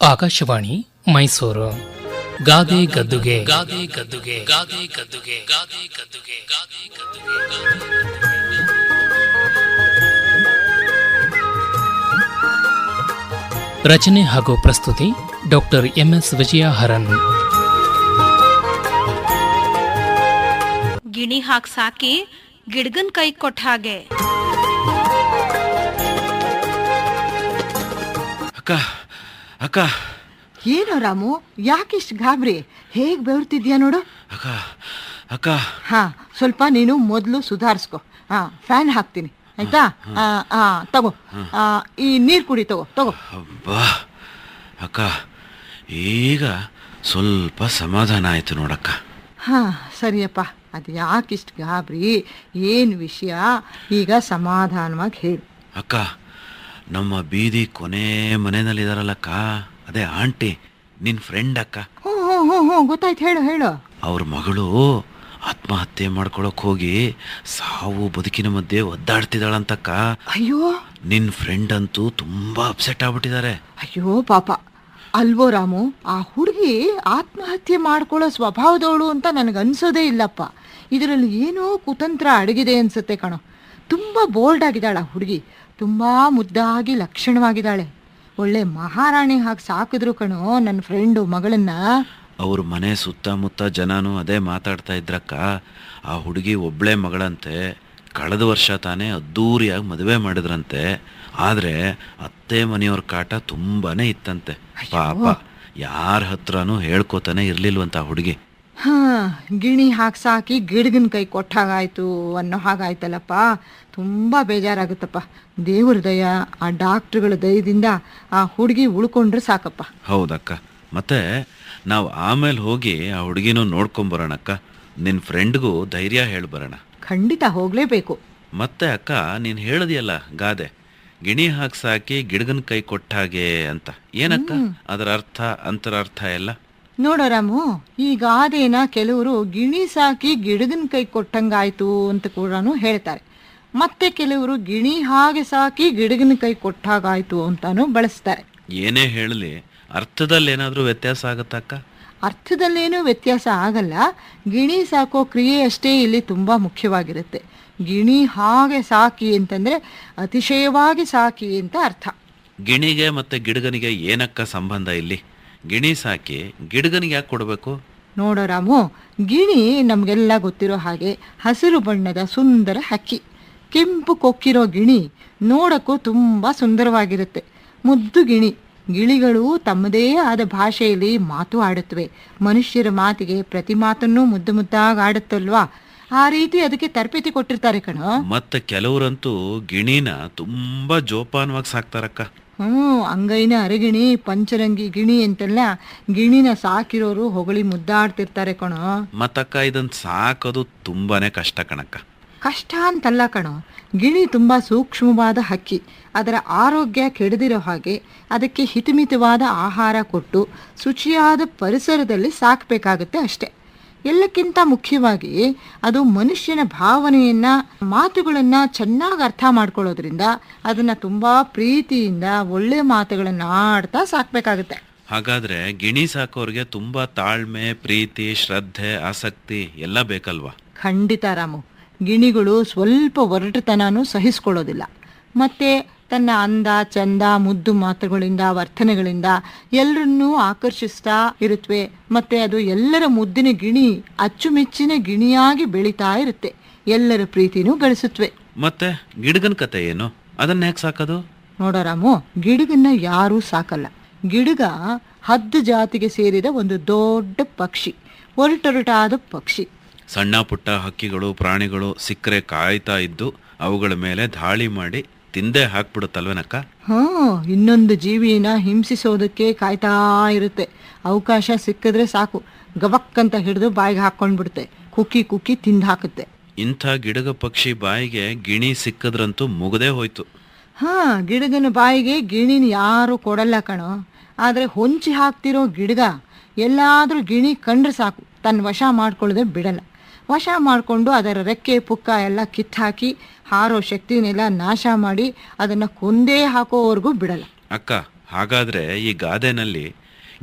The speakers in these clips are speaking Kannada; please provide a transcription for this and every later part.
ಆಕಾಶವಾಣಿ ಮೈಸೂರು. ಗಾದೆ ಗದ್ದುಗೆ ಗಾದೆ ಗದ್ದುಗೆ ಗಾದೆ ಗದ್ದುಗೆ ಗಾದೆ ಗದ್ದುಗೆ ಗಾದೆ ಗದ್ದುಗೆ. ರಚನೆ ಹಾಗೂ ಪ್ರಸ್ತುತಿ ಡಾಕ್ಟರ್ MS ವಿಜಯ ಹರನ್. ಗಿಣಿ ಹಾಕ್ ಸಾಕಿ ಗಿಡ್ಗನ್ ಕೈ ಕೊಟ್ಟ ಹಾಗೆ. ಅಕ್ಕ ಅಕ್ಕ, ಏನೋ ರಾಮು, ಯಾಕಿಷ್ಟು ಗಾಬರಿ? ಹೇಗೆ ಬೆವರ್ತಿದ್ಯಾ ನೋಡು. ಅಕ್ಕ ಅಕ್ಕ, ಹಾ, ಸ್ವಲ್ಪ ನೀನು ಮೊದಲು ಸುಧಾರಿಸ್ಕೊ. ಫ್ಯಾನ್ ಹಾಕ್ತೀನಿ ಆಯ್ತಾ? ತಗೋ, ಈ ನೀರು ಕುಡಿ, ತಗೋ. ಅಬ್ಬಾ ಅಕ್ಕ, ಈಗ ಸ್ವಲ್ಪ ಸಮಾಧಾನ ಆಯ್ತು ನೋಡಕ್ಕ. ಸರಿಯಪ್ಪ, ಅದು ಯಾಕಿಷ್ಟು ಗಾಬರಿ? ಏನು ವಿಷಯ ಈಗ ಸಮಾಧಾನವಾಗಿ ಹೇಳು. ಅಕ್ಕ, ನಮ್ಮ ಬೀದಿ ಕೊನೆ ಮನೆಯಲ್ಲಿದಾರಲ್ಲಕ್ಕ, ಅದೇ ಆಂಟಿ, ನಿನ್ನ ಫ್ರೆಂಡ್ ಅಕ್ಕ. ಹ್ಞೂ ಗೊತ್ತಾಯ್ತು, ಹೇಳು. ಅವ್ರ ಮಗಳು ಆತ್ಮಹತ್ಯೆ ಮಾಡ್ಕೊಳಕ್ ಹೋಗಿ ಸಾವು ಬದುಕಿನ ಮಧ್ಯೆ ಒದ್ದಾಡ್ತಿದ್ದಾಳಂತಕ್ಕ. ಅಯ್ಯೋ, ನಿನ್ನ ಫ್ರೆಂಡ್ ಅಂತೂ ತುಂಬಾ ಅಪ್ಸೆಟ್ ಆಗ್ಬಿಟ್ಟಿದ್ದಾರೆ. ಅಯ್ಯೋ ಪಾಪ. ಅಲ್ವೋ ರಾಮು, ಆ ಹುಡುಗಿ ಆತ್ಮಹತ್ಯೆ ಮಾಡ್ಕೊಳ್ಳೋ ಸ್ವಭಾವದವಳು ಅಂತ ನನಗನ್ಸೋದೇ ಇಲ್ಲಪ್ಪ. ಇದರಲ್ಲಿ ಏನೋ ಕುತಂತ್ರ ಅಡಗಿದೆ ಅನ್ಸುತ್ತೆ ಕಣೋ. ತುಂಬ ಬೋಲ್ಡ್ ಆಗಿದ್ದಾಳೆ ಆ ಹುಡುಗಿ, ತುಂಬ ಮುದ್ದಾಗಿ ಲಕ್ಷಣವಾಗಿದ್ದಾಳೆ. ಒಳ್ಳೆ ಮಹಾರಾಣಿ ಹಾಗೆ ಸಾಕಿದ್ರು ಕಣೋ ನನ್ನ ಫ್ರೆಂಡು ಮಗಳನ್ನ. ಅವ್ರ ಮನೆ ಸುತ್ತಮುತ್ತ ಜನನೂ ಅದೇ ಮಾತಾಡ್ತಾ ಇದ್ರಕ್ಕ. ಆ ಹುಡುಗಿ ಒಬ್ಳೆ ಮಗಳಂತೆ, ಕಳೆದ ವರ್ಷ ತಾನೇ ಅದ್ದೂರಿಯಾಗಿ ಮದುವೆ ಮಾಡಿದ್ರಂತೆ. ಆದರೆ ಅತ್ತೆ ಮನೆಯವ್ರ ಕಾಟ ತುಂಬಾನೇ ಇತ್ತಂತೆ. ಪಾಪ ಯಾರ ಹತ್ರನೂ ಹೇಳ್ಕೊತಾನೆ ಇರ್ಲಿಲ್ವಂತ ಹುಡುಗಿ. ಗಿಣಿ ಹಾಕಿ ಸಾಕಿ ಗಿಡಗನ ಕೈ ಕೊಟ್ಟಾಗಾಯ್ತು ಅನ್ನೋ ಹಾಗಾಯ್ತಲ್ಲಪ್ಪ. ತುಂಬ ಬೇಜಾರಾಗುತ್ತಪ್ಪ. ದೇವ್ರ ದಯ, ಆ ಡಾಕ್ಟ್ರುಗಳ ದಯದಿಂದ ಆ ಹುಡುಗಿ ಉಳ್ಕೊಂಡ್ರೆ ಸಾಕಪ್ಪ. ಹೌದಕ್ಕ, ಮತ್ತೆ ನಾವು ಆಮೇಲೆ ಹೋಗಿ ಆ ಹುಡುಗಿನೂ ನೋಡ್ಕೊಂಬರೋಣಕ್ಕ. ನಿನ್ನ ಫ್ರೆಂಡ್ಗೂ ಧೈರ್ಯ ಹೇಳ್ಬರೋಣ. ಖಂಡಿತ ಹೋಗಲೇಬೇಕು. ಮತ್ತೆ ಅಕ್ಕ, ನೀನು ಹೇಳಿದೆಯಲ್ಲ ಗಾದೆ, ಗಿಣಿ ಹಾಕಿ ಸಾಕಿ ಗಿಡಗನ ಕೈ ಕೊಟ್ಟಾಗೆ ಅಂತ, ಏನಕ್ಕ ಅದರ ಅರ್ಥ, ಅಂತರಾರ್ಥ ಎಲ್ಲ? ನೋಡೋ ರಾಮು, ಈ ಗಾದೆನ ಕೆಲವರು ಗಿಣಿ ಸಾಕಿ ಗಿಡಗನ ಕೈ ಕೊಟ್ಟಂಗಾಯ್ತು ಅಂತ ಕೂಡ ಹೇಳ್ತಾರೆ. ಮತ್ತೆ ಕೆಲವರು ಗಿಣಿ ಹಾಗೆ ಸಾಕಿ ಗಿಡಗನ ಕೈ ಕೊಟ್ಟಾಗಾಯ್ತು ಅಂತಾನು ಬಳಸ್ತಾರೆ. ಏನೇ ಹೇಳಲಿ, ಅರ್ಥದಲ್ಲಿ ಏನಾದರೂ ವ್ಯತ್ಯಾಸ ಆಗತ್ತಕ್ಕ? ಅರ್ಥದಲ್ಲೇನೂ ವ್ಯತ್ಯಾಸ ಆಗಲ್ಲ. ಗಿಣಿ ಸಾಕೋ ಕ್ರಿಯೆ ಅಷ್ಟೇ ಇಲ್ಲಿ ತುಂಬ ಮುಖ್ಯವಾಗಿರುತ್ತೆ. ಗಿಣಿ ಹಾಗೆ ಸಾಕಿ ಅಂತಂದರೆ ಅತಿಶಯವಾಗಿ ಸಾಕಿ ಅಂತ ಅರ್ಥ. ಗಿಣಿಗೆ ಮತ್ತೆ ಗಿಡಗನಿಗೆ ಏನಕ್ಕ ಸಂಬಂಧ ಇಲ್ಲಿ? ಗಿಣಿ ಸಾಕಿ ಗಿಡಗನಿಗೆ ಯಾಕೆ ಕೊಡಬೇಕು? ನೋಡೋ ರಾಮು, ಗಿಣಿ ನಮಗೆಲ್ಲ ಗೊತ್ತಿರೋ ಹಾಗೆ ಹಸಿರು ಬಣ್ಣದ ಸುಂದರ ಹಕ್ಕಿ. ಕೆಂಪು ಕೊಕ್ಕಿರೋ ಗಿಣಿ ನೋಡೋಕ್ಕೂ ತುಂಬ ಸುಂದರವಾಗಿರುತ್ತೆ. ಮುದ್ದು ಗಿಣಿ. ಗಿಳಿಗಳು ತಮ್ಮದೇ ಆದ ಭಾಷೆಯಲ್ಲಿ ಮಾತು ಆಡುತ್ತವೆ. ಮನುಷ್ಯರ ಮಾತಿಗೆ ಪ್ರತಿ ಮಾತನ್ನೂ ಮುದ್ದು ಮುದ್ದಾಗಿ ಆಡುತ್ತಲ್ವಾ, ಆ ರೀತಿ ಅದಕ್ಕೆ ತರಬೇತಿ ಕೊಟ್ಟಿರ್ತಾರೆ ಕಣೋ. ಮತ್ತೆ ಕೆಲವರಂತೂ ಗಿಣಿನ ತುಂಬಾ ಜೋಪಾನವಾಗಿ ಸಾಕ್ತಾರಕ್ಕ. ಅಂಗೈನ ಅರಗಿಣಿ, ಪಂಚರಂಗಿ ಗಿಣಿ ಅಂತೆಲ್ಲ ಗಿಣಿನ ಸಾಕಿರೋರು ಹೊಗಳಿ ಮುದ್ದಾಡ್ತಿರ್ತಾರೆ ಕಣೋ. ಮತ್ತಕ್ಕ, ಇದನ್ನ ಸಾಕೋದು ತುಂಬಾನೇ ಕಷ್ಟ ಕಣಕ್ಕ. ಕಷ್ಟ ಅಂತಲ್ಲ ಕಣೋ, ಗಿಣಿ ತುಂಬ ಸೂಕ್ಷ್ಮವಾದ ಹಕ್ಕಿ. ಅದರ ಆರೋಗ್ಯ ಕೆಡದಿರೋ ಹಾಗೆ ಅದಕ್ಕೆ ಹಿತಮಿತವಾದ ಆಹಾರ ಕೊಟ್ಟು ಶುಚಿಯಾದ ಪರಿಸರದಲ್ಲಿ ಸಾಕಬೇಕಾಗುತ್ತೆ ಅಷ್ಟೆ. ಎಲ್ಲಕ್ಕಿಂತ ಮುಖ್ಯವಾಗಿ ಅದು ಮನುಷ್ಯನ ಭಾವನೆಯನ್ನ, ಮಾತುಗಳನ್ನ ಚೆನ್ನಾಗಿ ಅರ್ಥ ಮಾಡ್ಕೊಳ್ಳೋದ್ರಿಂದ ಅದನ್ನ ತುಂಬಾ ಪ್ರೀತಿಯಿಂದ ಒಳ್ಳೆ ಮಾತುಗಳನ್ನ ಆಡ್ತಾ ಸಾಕ್ಬೇಕಾಗುತ್ತೆ. ಹಾಗಾದ್ರೆ ಗಿಣಿ ಸಾಕೋರ್ಗೆ ತುಂಬಾ ತಾಳ್ಮೆ, ಪ್ರೀತಿ, ಶ್ರದ್ಧೆ, ಆಸಕ್ತಿ ಎಲ್ಲ ಬೇಕಲ್ವಾ? ಖಂಡಿತ ರಾಮು. ಗಿಣಿಗಳು ಸ್ವಲ್ಪ ಒರಟುತನೂ ಸಹಿಸ್ಕೊಳ್ಳೋದಿಲ್ಲ. ಮತ್ತೆ ತನ್ನ ಅಂದ ಚಂದ ಮುದ್ದು ಮಾತುಗಳಿಂದ, ವರ್ತನೆಗಳಿಂದ ಎಲ್ಲರನ್ನೂ ಆಕರ್ಷಿಸ್ತಾ ಇರುತ್ತವೆ. ಮತ್ತೆ ಅದು ಎಲ್ಲರ ಮುದ್ದಿನ ಗಿಣಿ, ಅಚ್ಚುಮೆಚ್ಚಿನ ಗಿಣಿಯಾಗಿ ಬೆಳೀತಾ ಇರುತ್ತೆ. ಎಲ್ಲರ ಪ್ರೀತಿನೂ ಗಳಿಸುತ್ತವೆ. ಮತ್ತೆ ಗಿಡಗನ ಕತೆ ಏನು? ಅದನ್ನ ಹೇಗೆ ಸಾಕೋದು? ನೋಡೋ ರಾಮು, ಗಿಡಗನ್ನ ಯಾರೂ ಸಾಕಲ್ಲ. ಗಿಡಗ ಹದ್ದು ಜಾತಿಗೆ ಸೇರಿದ ಒಂದು ದೊಡ್ಡ ಪಕ್ಷಿ, ಒರಟೊರಟಾದ ಪಕ್ಷಿ. ಸಣ್ಣ ಪುಟ್ಟ ಹಕ್ಕಿಗಳು, ಪ್ರಾಣಿಗಳು ಸಿಕ್ಕರೆ ಕಾಯ್ತಾ ಇದ್ದು ಅವುಗಳ ಮೇಲೆ ದಾಳಿ ಮಾಡಿ ತಿಂದೆ ಹಾಕ್ಬಿಡುತ್ತಲ್ವೇನಕ್ಕ? ಇನ್ನೊಂದು ಜೀವಿನ ಹಿಂಸಿಸೋದಕ್ಕೆ ಕಾಯ್ತಾ ಇರುತ್ತೆ. ಅವಕಾಶ ಸಿಕ್ಕಿದ್ರೆ ಸಾಕು, ಗವಕ್ಕಂತ ಹಿಡಿದು ಬಾಯಿಗೆ ಹಾಕೊಂಡ್ಬಿಡುತ್ತೆ. ಕುಕ್ಕಿ ತಿಂದು ಹಾಕುತ್ತೆ. ಇಂಥ ಗಿಡಗ ಪಕ್ಷಿ ಬಾಯಿಗೆ ಗಿಣಿ ಸಿಕ್ಕದ್ರಂತೂ ಮುಗದೇ ಹೋಯ್ತು. ಗಿಡಗನ ಬಾಯಿಗೆ ಗಿಣಿನ ಯಾರು ಕೊಡಲ್ಲ ಕಣೋ. ಆದರೆ ಹೊಂಚಿ ಹಾಕ್ತಿರೋ ಗಿಡಗ ಎಲ್ಲಾದ್ರೂ ಗಿಣಿ ಕಂಡ್ರೆ ಸಾಕು, ತನ್ನ ವಶ ಮಾಡ್ಕೊಳ್ಳದೆ ಬಿಡಲ್ಲ. ವಶ ಮಾಡಿಕೊಂಡು ಅದರ ರೆಕ್ಕೆ ಪುಕ್ಕ ಎಲ್ಲ ಕಿತ್ತಾಕಿ ಹಾರೋ ಶಕ್ತಿನೆಲ್ಲ ನಾಶ ಮಾಡಿ ಅದನ್ನು ಕೊಂದೇ ಹಾಕೋವರೆಗೂ ಬಿಡಲ್ಲ. ಅಕ್ಕ, ಹಾಗಾದ್ರೆ ಈ ಗಾದೆನಲ್ಲಿ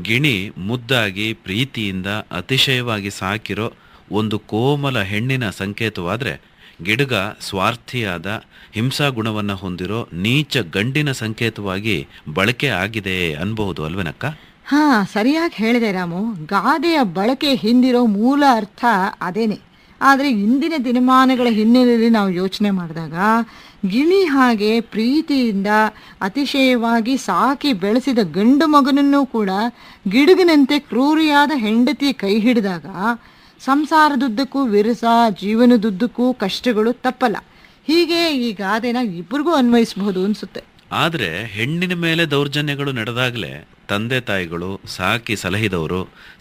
ಗಿಣಿ ಮುದ್ದಾಗಿ ಪ್ರೀತಿಯಿಂದ ಅತಿಶಯವಾಗಿ ಸಾಕಿರೋ ಒಂದು ಕೋಮಲ ಹೆಣ್ಣಿನ ಸಂಕೇತವಾದ್ರೆ, ಗಿಡಗ ಸ್ವಾರ್ಥಿಯಾದ ಹಿಂಸಾ ಗುಣವನ್ನು ಹೊಂದಿರೋ ನೀಚ ಗಂಡಿನ ಸಂಕೇತವಾಗಿ ಬಳಕೆ ಆಗಿದೆ ಅನ್ಬಹುದು ಅಲ್ವೇನಕ್ಕ? ಹಾ, ಸರಿಯಾಗಿ ಹೇಳಿದೆ ರಾಮು. ಗಾದೆಯ ಬಳಕೆ ಹಿಂದಿರೋ ಮೂಲ ಅರ್ಥ ಅದೇನೆ. ಆದರೆ ಇಂದಿನ ದಿನಮಾನಗಳ ಹಿನ್ನೆಲೆಯಲ್ಲಿ ನಾವು ಯೋಚನೆ ಮಾಡಿದಾಗ ಗಿಣಿ ಹಾಗೆ ಪ್ರೀತಿಯಿಂದ ಅತಿಶಯವಾಗಿ ಸಾಕಿ ಬೆಳೆಸಿದ ಗಂಡು ಮಗನನ್ನೂ ಕೂಡ ಗಿಡುಗಿನಂತೆ ಕ್ರೂರಿಯಾದ ಹೆಂಡತಿ ಕೈ ಹಿಡಿದಾಗ ಸಂಸಾರದುದ್ದಕ್ಕೂ ವಿರಸ, ಜೀವನದುದ್ದಕ್ಕೂ ಕಷ್ಟಗಳು ತಪ್ಪಲ್ಲ. ಹೀಗೆ ಈ ಗಾದೆನ ಇಬ್ಬರಿಗೂ ಅನ್ವಯಿಸಬಹುದು ಅನ್ಸುತ್ತೆ. ಆದರೆ ಹೆಣ್ಣಿನ ಮೇಲೆ ದೌರ್ಜನ್ಯಗಳು ನಡೆದಾಗಲೇ ತಂದೆ ತಾಯಿಗಳು, ಸಾಕಿ ಸಲಹಿದವರು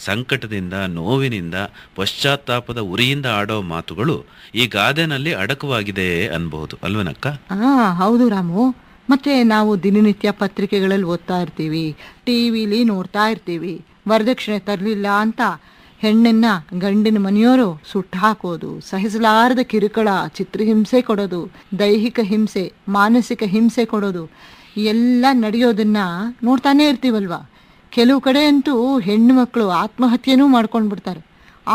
ಸಂಕಟದಿಂದ, ನೋವಿನಿಂದ, ಪಶ್ಚಾತ್ತಾಪದ ಉರಿಯಿಂದ ಆಡೋ ಮಾತುಗಳು ಈ ಗಾದೆನಲ್ಲಿ ಅಡಕವಾಗಿದೆ ಅನ್ಬಹುದು ಅಲ್ವೇನಕ್ಕ? ಹೌದು ರಾಮು. ಮತ್ತೆ ನಾವು ದಿನನಿತ್ಯ ಪತ್ರಿಕೆಗಳಲ್ಲಿ ಓದ್ತಾ ಇರ್ತೀವಿ, ಟಿವಿಲಿ ನೋಡ್ತಾ ಇರ್ತೀವಿ, ವರದಕ್ಷಿಣೆ ತರಲಿಲ್ಲ ಅಂತ ಹೆಣ್ಣನ್ನ ಗಂಡಿನ ಮನೆಯವರು ಸುಟ್ಟು ಹಾಕೋದು, ಸಹಿಸಲಾರದ ಕಿರುಕುಳ, ಚಿತ್ರಹಿಂಸೆ ಕೊಡೋದು, ದೈಹಿಕ ಹಿಂಸೆ, ಮಾನಸಿಕ ಹಿಂಸೆ ಕೊಡೋದು ಎಲ್ಲ ನಡೆಯೋದನ್ನ ನೋಡ್ತಾನೆ ಇರ್ತೀವಲ್ವಾ. ಕೆಲವು ಕಡೆ ಅಂತೂ ಹೆಣ್ಣು ಮಕ್ಕಳು ಆತ್ಮಹತ್ಯೆನೂ ಮಾಡ್ಕೊಂಡು ಬಿಡ್ತಾರೆ.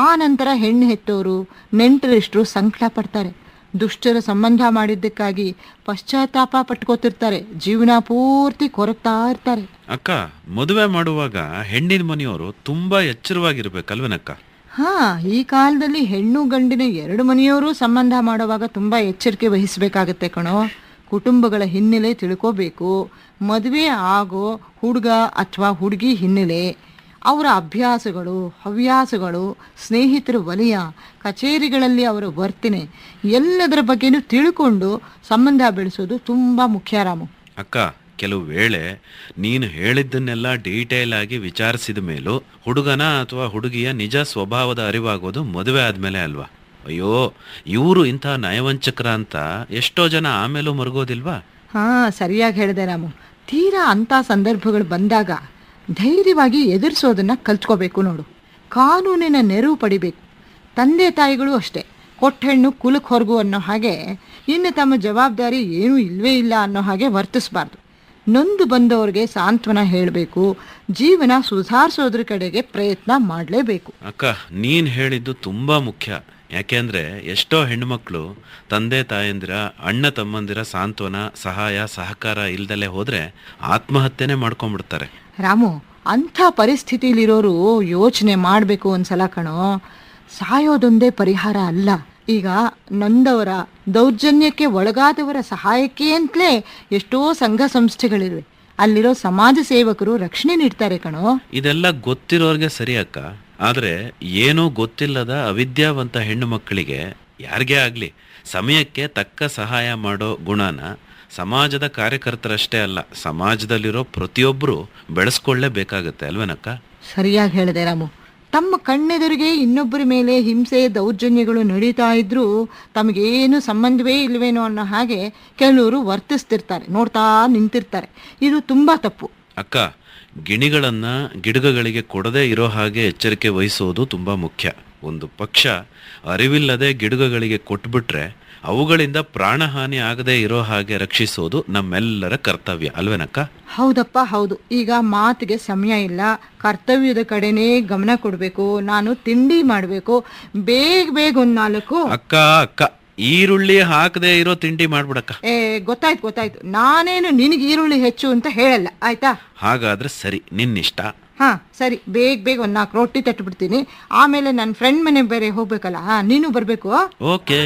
ಆ ನಂತರ ಹೆಣ್ಣು ಹೆತ್ತವರು, ನೆಂಟರಿಷ್ಟರು ಸಂಕಟ ಪಡ್ತಾರೆ. ದುಷ್ಟರ ಸಂಬಂಧ ಮಾಡಿದ್ದಕ್ಕಾಗಿ ಪಶ್ಚಾತ್ತಾಪ ಪಟ್ಕೋತಿರ್ತಾರೆ. ಜೀವನ ಪೂರ್ತಿ ಕೊರಗ್ತಾ ಇರ್ತಾರೆ. ಅಕ್ಕ, ಮದುವೆ ಮಾಡುವಾಗ ಹೆಣ್ಣಿನ ಮನೆಯವರು ತುಂಬಾ ಎಚ್ಚರವಾಗಿರ್ಬೇಕಲ್ವೇನಕ್ಕ? ಈ ಕಾಲದಲ್ಲಿ ಹೆಣ್ಣು ಗಂಡಿನ ಎರಡು ಮನೆಯವರು ಸಂಬಂಧ ಮಾಡುವಾಗ ತುಂಬಾ ಎಚ್ಚರಿಕೆ ವಹಿಸಬೇಕಾಗತ್ತೆ ಕಣೋ. ಕುಟುಂಬಗಳ ಹಿನ್ನೆಲೆ ತಿಳ್ಕೋಬೇಕು. ಮದುವೆ ಆಗೋ ಹುಡುಗ ಅಥವಾ ಹುಡುಗಿ ಹಿನ್ನೆಲೆ, ಅವರ ಅಭ್ಯಾಸಗಳು, ಹವ್ಯಾಸಗಳು, ಸ್ನೇಹಿತರ ವಲಯ, ಕಚೇರಿಗಳಲ್ಲಿ ಅವರ ವರ್ತನೆ ಎಲ್ಲದರ ಬಗ್ಗೆನೂ ತಿಳ್ಕೊಂಡು ಸಂಬಂಧ ಬೆಳೆಸೋದು ತುಂಬ ಮುಖ್ಯ ರಾಮು. ಅಕ್ಕ, ಕೆಲವು ವೇಳೆ ನೀನು ಹೇಳಿದ್ದನ್ನೆಲ್ಲ ಡೀಟೇಲ್ ಆಗಿ ವಿಚಾರಿಸಿದ ಮೇಲೂ ಹುಡುಗನ ಅಥವಾ ಹುಡುಗಿಯ ನಿಜ ಸ್ವಭಾವದ ಅರಿವಾಗೋದು ಮದುವೆ ಆದ್ಮೇಲೆ ಅಲ್ವಾ? ಅಯ್ಯೋ, ಇವರು ಇಂಥ ನಯವಂಚಕರ ಅಂತ ಎಷ್ಟೋ ಜನ ಆಮೇಲೂ ಮರುಗೋದಿಲ್ವಾ? ಸರಿಯಾಗಿ ಹೇಳಿದೆ ರಾಮು. ತೀರಾ ಅಂಥ ಸಂದರ್ಭಗಳು ಬಂದಾಗ ಧೈರ್ಯವಾಗಿ ಎದುರಿಸೋದನ್ನ ಕಲ್ತ್ಕೋಬೇಕು ನೋಡು. ಕಾನೂನಿನ ನೆರವು ಪಡಿಬೇಕು. ತಂದೆ ತಾಯಿಗಳು ಅಷ್ಟೇ, ಕೊಟ್ಟೆಣ್ಣು ಕುಲಕ್ಕೆ ಹೊರಗು ಅನ್ನೋ ಹಾಗೆ ಇನ್ನು ತಮ್ಮ ಜವಾಬ್ದಾರಿ ಏನೂ ಇಲ್ವೇ ಇಲ್ಲ ಅನ್ನೋ ಹಾಗೆ ವರ್ತಿಸಬಾರ್ದು. ನೊಂದು ಬಂದವ್ರಿಗೆ ಸಾಂತ್ವನ ಹೇಳಬೇಕು. ಜೀವನ ಸುಧಾರಿಸೋದ್ರ ಕಡೆಗೆ ಪ್ರಯತ್ನ ಮಾಡಲೇಬೇಕು. ಅಕ್ಕ, ನೀನು ಹೇಳಿದ್ದು ತುಂಬ ಮುಖ್ಯ. ಯಾಕೆಂದ್ರೆ ಎಷ್ಟೋ ಹೆಣ್ಮಕ್ಳು ತಂದೆ ತಾಯಂದಿರ, ಅಣ್ಣ ತಮ್ಮಂದಿರ ಸಾಂತ್ವನ, ಸಹಾಯ, ಸಹಕಾರ ಇಲ್ದಲೇ ಹೋದ್ರೆ ಆತ್ಮಹತ್ಯೆನೇ ಮಾಡ್ಕೊಂಡ್ಬಿಡ್ತಾರೆ. ರಾಮು, ಅಂಥ ಪರಿಸ್ಥಿತಿಲಿರೋರು ಯೋಚನೆ ಮಾಡಬೇಕು ಒಂದ್ಸಲ ಕಣೋ. ಸಾಯೋದೊಂದೇ ಪರಿಹಾರ ಅಲ್ಲ. ಈಗ ನೊಂದವರ, ದೌರ್ಜನ್ಯಕ್ಕೆ ಒಳಗಾದವರ ಸಹಾಯಕ್ಕೆ ಅಂತಲೇ ಎಷ್ಟೋ ಸಂಘ ಸಂಸ್ಥೆಗಳಿವೆ. ಅಲ್ಲಿರೋ ಸಮಾಜ ಸೇವಕರು ರಕ್ಷಣೆ ನೀಡ್ತಾರೆ ಕಣೋ. ಇದೆಲ್ಲ ಗೊತ್ತಿರೋರ್ಗೆ ಸರಿ ಅಕ್ಕ. ಆದ್ರೆ ಏನೂ ಗೊತ್ತಿಲ್ಲದ ಅವಿದ್ಯಾವಂತ ಹೆಣ್ಣು ಮಕ್ಕಳಿಗೆ ಯಾರಿಗೇ ಆಗ್ಲಿ ಸಮಯಕ್ಕೆ ತಕ್ಕ ಸಹಾಯ ಮಾಡೋ ಗುಣನ ಸಮಾಜದ ಕಾರ್ಯಕರ್ತರಷ್ಟೇ ಅಲ್ಲ, ಸಮಾಜದಲ್ಲಿರೋ ಪ್ರತಿಯೊಬ್ಬರು ಬೆಳೆಸ್ಕೊಳ್ಳೇಬೇಕಾಗತ್ತೆ ಅಲ್ವೇನಕ್ಕ? ಸರಿಯಾಗಿ ಹೇಳಿದೆ ರಾಮು. ತಮ್ಮ ಕಣ್ಣೆದುರಿಗೆ ಇನ್ನೊಬ್ಬರ ಮೇಲೆ ಹಿಂಸೆ, ದೌರ್ಜನ್ಯಗಳು ನಡೀತಾ ಇದ್ರೂ ತಮಗೇನು ಸಂಬಂಧವೇ ಇಲ್ವೇನೋ ಅನ್ನೋ ಹಾಗೆ ಕೆಲವರು ವರ್ತಿಸ್ತಿರ್ತಾರೆ, ನೋಡ್ತಾ ನಿಂತಿರ್ತಾರೆ. ಇದು ತುಂಬಾ ತಪ್ಪು ಅಕ್ಕ. ಗಿಣಿಗಳನ್ನ ಗಿಡಗಗಳಿಗೆ ಕೊಡದೇ ಇರೋ ಹಾಗೆ ಎಚ್ಚರಿಕೆ ವಹಿಸೋದು ತುಂಬಾ ಮುಖ್ಯ. ಒಂದು ಪಕ್ಷ ಅರಿವಿಲ್ಲದೆ ಗಿಡಗಗಳಿಗೆ ಕೊಟ್ಬಿಟ್ರೆ ಅವುಗಳಿಂದ ಪ್ರಾಣಹಾನಿ ಆಗದೆ ಇರೋ ಹಾಗೆ ರಕ್ಷಿಸೋದು ನಮ್ಮೆಲ್ಲರ ಕರ್ತವ್ಯ ಅಲ್ವೇನಕ್ಕ? ಹೌದಪ್ಪ, ಹೌದು. ಈಗ ಮಾತಿಗೆ ಸಮಯ ಇಲ್ಲ, ಕರ್ತವ್ಯದ ಕಡೆನೇ ಗಮನ ಕೊಡಬೇಕು. ನಾನು ತಿಂಡಿ ಮಾಡಬೇಕು, ಬೇಗ ಬೇಗ ಒಂದು 4 ಅಕ್ಕ ಈರುಳ್ಳಿ ಹಾಕದೆ ಇರೋ ತಿಂಡಿ ಮಾಡ್ಬಿಡಕ್ಕ. ಗೊತ್ತಾಯ್ತು. ನಾನೇನು ನಿನಗೆ ಈರುಳ್ಳಿ ಹೆಚ್ಚು ಅಂತ ಹೇಳಲ್ಲ, ಆಯ್ತಾ? ಹಾಗಾದ್ರೆ ಸರಿ, ನಿನ್ನಿಷ್ಟ. ಸರಿ, ಬೇಗ ಒಂದು 4 ರೊಟ್ಟಿ ತಟ್ಬಿಡ್ತೀನಿ. ಆಮೇಲೆ ನನ್ನ ಫ್ರೆಂಡ್ ಮನೆ ಬೇರೆ ಹೋಗ್ಬೇಕಲ್ಲ, ನೀನು ಬರ್ಬೇಕು. ಓಕೆ.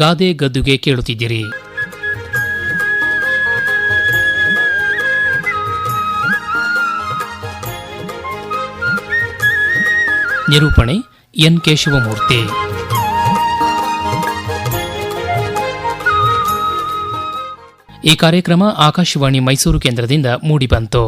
ಗಾದೆ ಗದ್ದುಗೆ ಕೇಳುತ್ತಿದ್ದೀರಿ. ನಿರೂಪಣೆ ಎನ್ ಕೇಶವಮೂರ್ತಿ. ಈ ಕಾರ್ಯಕ್ರಮ ಆಕಾಶವಾಣಿ ಮೈಸೂರು ಕೇಂದ್ರದಿಂದ ಮೂಡಿಬಂತು.